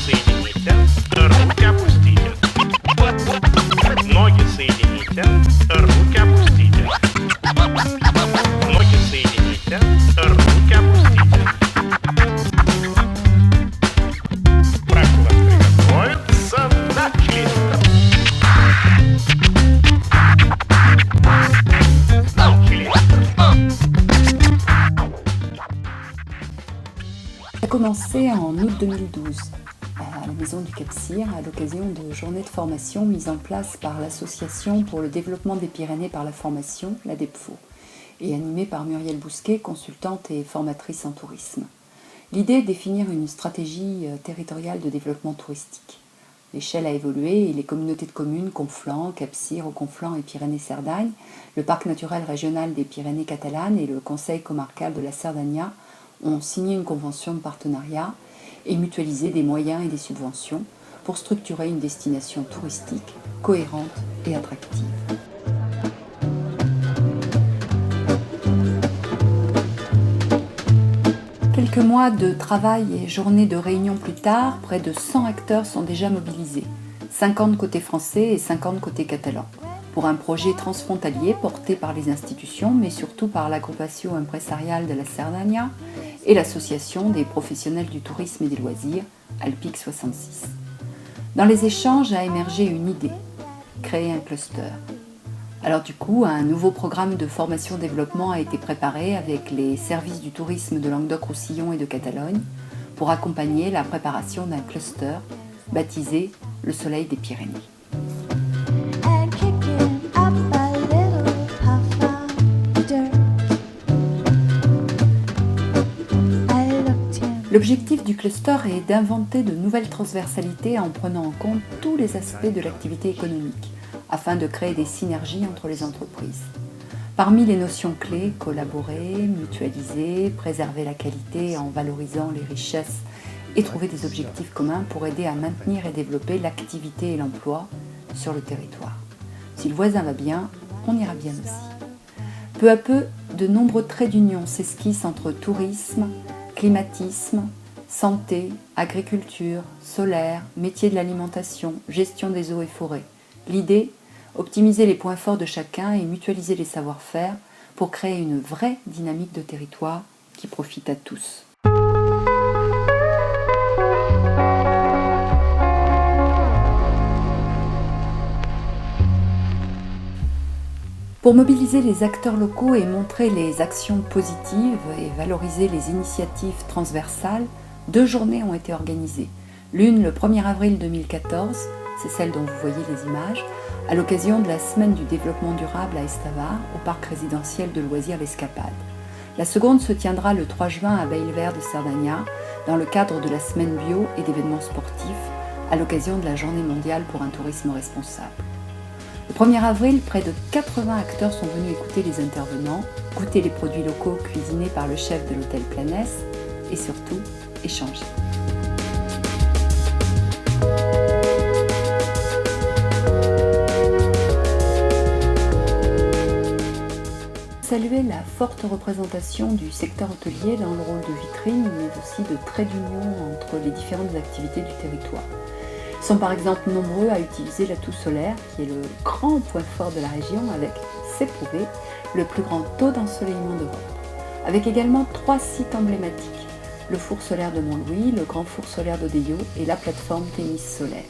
соедините, руки опустите. Ноги соедините, руки опустите. Ноги соедините, руки опустите. Прошу вас приготовиться, начали. Ça a commencé en août 2012 à la Maison du Cap-Cyr à l'occasion de journées de formation mises en place par l'Association pour le développement des Pyrénées par la formation, la DEPFO, et animée par Muriel Bousquet, consultante et formatrice en tourisme. L'idée est de définir une stratégie territoriale de développement touristique. L'échelle a évolué et les communautés de communes Conflans, Cap-Cyr, Haut-Conflans et Pyrénées-Cerdagne, le parc naturel régional des Pyrénées catalanes et le conseil comarcal de la Cerdanya ont signé une convention de partenariat et mutualisé des moyens et des subventions pour structurer une destination touristique cohérente et attractive. Quelques mois de travail et journées de réunion plus tard, près de 100 acteurs sont déjà mobilisés, 50 côté français et 50 côté catalan, pour un projet transfrontalier porté par les institutions, mais surtout par l'Agrupació Empresarial de la Cerdanya et l'Association des professionnels du tourisme et des loisirs, Alpic 66. Dans les échanges a émergé une idée, créer un cluster. Alors du coup, un nouveau programme de formation-développement a été préparé avec les services du tourisme de Languedoc-Roussillon et de Catalogne pour accompagner la préparation d'un cluster baptisé Le Soleil des Pyrénées. L'objectif du cluster est d'inventer de nouvelles transversalités en prenant en compte tous les aspects de l'activité économique, afin de créer des synergies entre les entreprises. Parmi les notions clés, collaborer, mutualiser, préserver la qualité en valorisant les richesses et trouver des objectifs communs pour aider à maintenir et développer l'activité et l'emploi sur le territoire. Si le voisin va bien, on ira bien aussi. Peu à peu, de nombreux traits d'union s'esquissent entre tourisme, climatisme, santé, agriculture, solaire, métier de l'alimentation, gestion des eaux et forêts. L'idée, optimiser les points forts de chacun et mutualiser les savoir-faire pour créer une vraie dynamique de territoire qui profite à tous. Pour mobiliser les acteurs locaux et montrer les actions positives et valoriser les initiatives transversales, 2 journées ont été organisées. L'une le 1er avril 2014, c'est celle dont vous voyez les images, à l'occasion de la Semaine du développement durable à Estavar, au parc résidentiel de loisirs L'Escapade. La seconde se tiendra le 3 juin à Bailivert de Cerdanya, dans le cadre de la Semaine bio et d'événements sportifs, à l'occasion de la Journée mondiale pour un tourisme responsable. Le 1er avril, près de 80 acteurs sont venus écouter les intervenants, goûter les produits locaux cuisinés par le chef de l'hôtel Planès et surtout échanger. Saluer la forte représentation du secteur hôtelier dans le rôle de vitrine, mais aussi de trait d'union entre les différentes activités du territoire. Ils sont par exemple nombreux à utiliser l'atout solaire, qui est le grand point fort de la région, avec, c'est prouvé, le plus grand taux d'ensoleillement d'Europe. Avec également 3 sites emblématiques, le four solaire de Montlouis, le grand four solaire d'Odeillo et la plateforme Tennis solaire.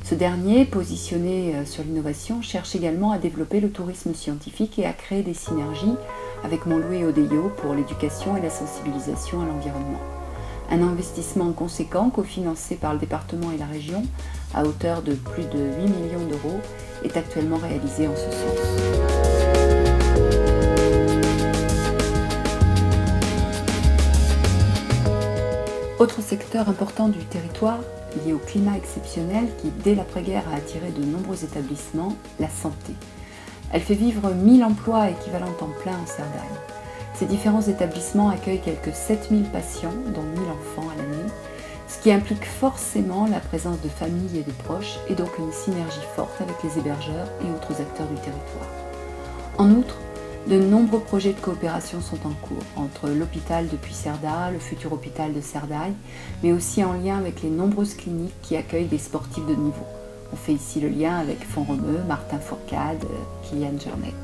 Ce dernier, positionné sur l'innovation, cherche également à développer le tourisme scientifique et à créer des synergies avec Montlouis et Odeillo pour l'éducation et la sensibilisation à l'environnement. Un investissement conséquent, cofinancé par le département et la région, à hauteur de plus de 8 millions d'euros, est actuellement réalisé en ce sens. Autre secteur important du territoire, lié au climat exceptionnel qui, dès l'après-guerre, a attiré de nombreux établissements, la santé. Elle fait vivre 1000 emplois équivalents temps plein en Cerdagne. Ces différents établissements accueillent quelques 7000 patients, dont 1000 enfants à l'année, ce qui implique forcément la présence de familles et de proches, et donc une synergie forte avec les hébergeurs et autres acteurs du territoire. En outre, De nombreux projets de coopération sont en cours entre l'hôpital de Puigcerdà, le futur hôpital de Cerdagne, mais aussi en lien avec les nombreuses cliniques qui accueillent des sportifs de niveau. On fait ici le lien avec Font-Romeu, Martin Fourcade, Kylian Jornet.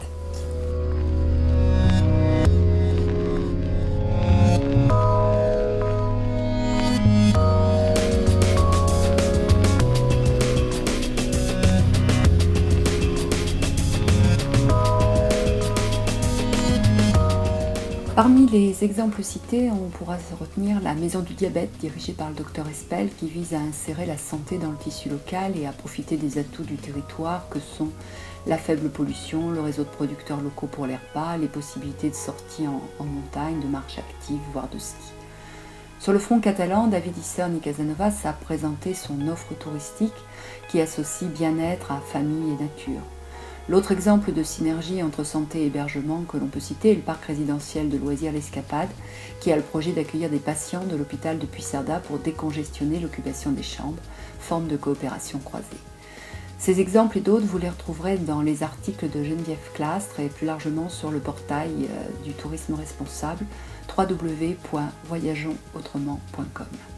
Parmi les exemples cités, on pourra se retenir la Maison du diabète dirigée par le Dr Espel qui vise à insérer la santé dans le tissu local et à profiter des atouts du territoire que sont la faible pollution, le réseau de producteurs locaux pour les repas, les possibilités de sortie en montagne, de marche active, voire de ski. Sur le front catalan, David Isern y Casanovas a présenté son offre touristique qui associe bien-être à famille et nature. L'autre exemple de synergie entre santé et hébergement que l'on peut citer est le parc résidentiel de loisirs L'Escapade, qui a le projet d'accueillir des patients de l'hôpital de Puigcerdà pour décongestionner l'occupation des chambres, forme de coopération croisée. Ces exemples et d'autres, vous les retrouverez dans les articles de Geneviève Clastre et plus largement sur le portail du tourisme responsable www.voyageonsautrement.com.